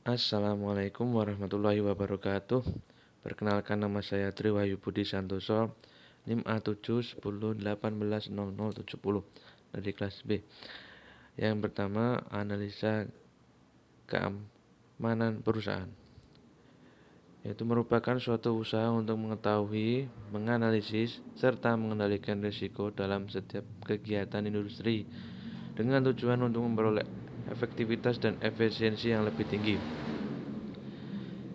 Assalamualaikum warahmatullahi wabarakatuh. Perkenalkan, nama saya Tri Wahyu Budi Santoso, NIM A710180070 dari kelas B. Yang pertama, analisa keamanan perusahaan, yaitu merupakan suatu usaha untuk mengetahui, menganalisis, serta mengendalikan risiko dalam setiap kegiatan industri dengan tujuan untuk memperoleh efektivitas dan efisiensi yang lebih tinggi.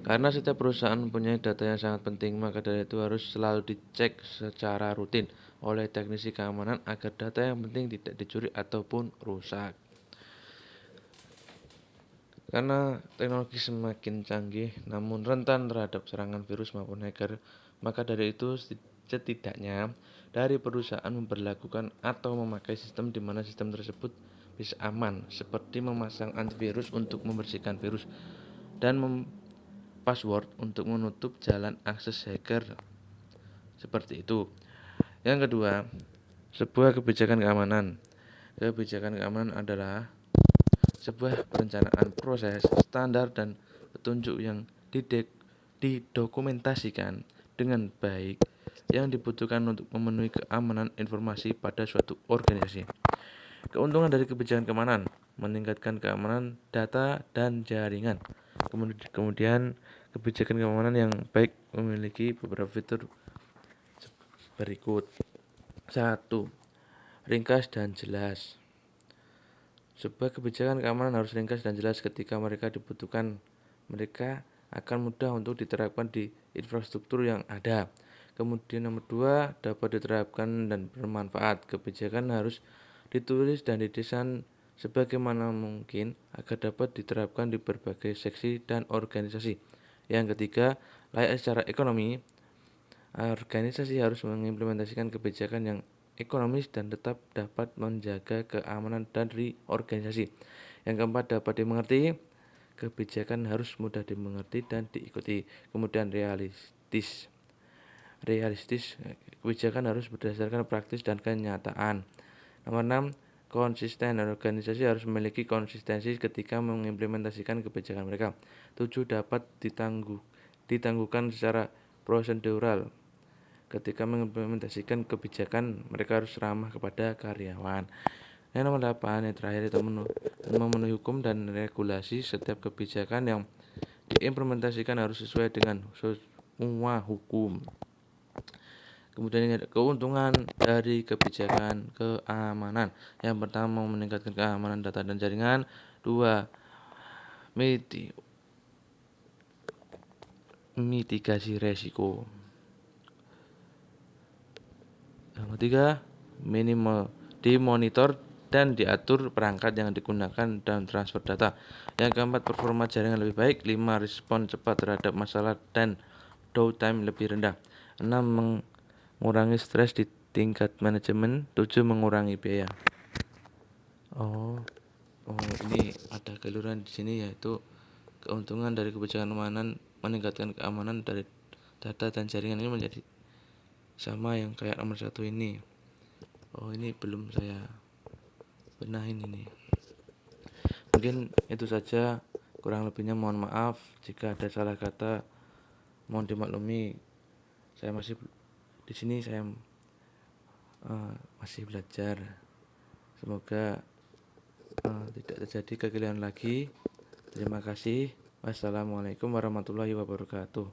Karena setiap perusahaan mempunyai data yang sangat penting, maka dari itu harus selalu dicek secara rutin oleh teknisi keamanan agar data yang penting tidak dicuri ataupun rusak. Karena teknologi semakin canggih namun rentan terhadap serangan virus maupun hacker, maka dari itu setidaknya dari perusahaan memperlakukan atau memakai sistem di mana sistem tersebut bisa aman, seperti memasang antivirus untuk membersihkan virus dan password untuk menutup jalan akses hacker, seperti itu. Yang kedua, sebuah kebijakan keamanan. Kebijakan keamanan adalah sebuah perencanaan proses, standar, dan petunjuk yang didokumentasikan dengan baik yang dibutuhkan untuk memenuhi keamanan informasi pada suatu organisasi. Keuntungan dari kebijakan keamanan: meningkatkan keamanan data dan jaringan. Kemudian kebijakan keamanan yang baik memiliki beberapa fitur berikut. 1. Ringkas dan jelas. Sebuah kebijakan keamanan harus ringkas dan jelas ketika mereka dibutuhkan. Mereka akan mudah untuk diterapkan di infrastruktur yang ada. Kemudian nomor 2, dapat diterapkan dan bermanfaat. Kebijakan harus ditulis dan didesain sebagaimana mungkin agar dapat diterapkan di berbagai seksi dan organisasi. Yang ketiga, layak secara ekonomi. Organisasi harus mengimplementasikan kebijakan yang ekonomis dan tetap dapat menjaga keamanan dari organisasi. Yang keempat, dapat dimengerti. Kebijakan harus mudah dimengerti dan diikuti. Kemudian realistis. Kebijakan harus berdasarkan praktis dan kenyataan. Nomor 6, konsisten. Organisasi harus memiliki konsistensi ketika mengimplementasikan kebijakan mereka. 7, dapat ditangguhkan secara prosedural. Ketika mengimplementasikan kebijakan, mereka harus ramah kepada karyawan. Yang nomor 8, yang terakhir, itu memenuhi hukum dan regulasi. Setiap kebijakan yang diimplementasikan harus sesuai dengan semua hukum. Kemudian ini ada keuntungan dari kebijakan keamanan. Yang pertama, meningkatkan keamanan data dan jaringan. 2, mitigasi resiko. Yang ketiga, dimonitor dan diatur perangkat yang digunakan dalam transfer data. Yang keempat, performa jaringan lebih baik. 5, respon cepat terhadap masalah dan downtime lebih rendah. 6, mengurangi stres di tingkat manajemen. 7, mengurangi biaya. Oh, ini ada keliruan di sini, yaitu keuntungan dari kebijakan keamanan meningkatkan keamanan dari data dan jaringan ini menjadi sama yang kayak nomor 1 ini. Oh, ini belum saya benahin ini. Mungkin itu saja, kurang lebihnya mohon maaf. Jika ada salah kata, mohon dimaklumi. Saya masih di sini, saya masih belajar. Semoga tidak terjadi kekeliruan lagi. Terima kasih. Wassalamualaikum warahmatullahi wabarakatuh.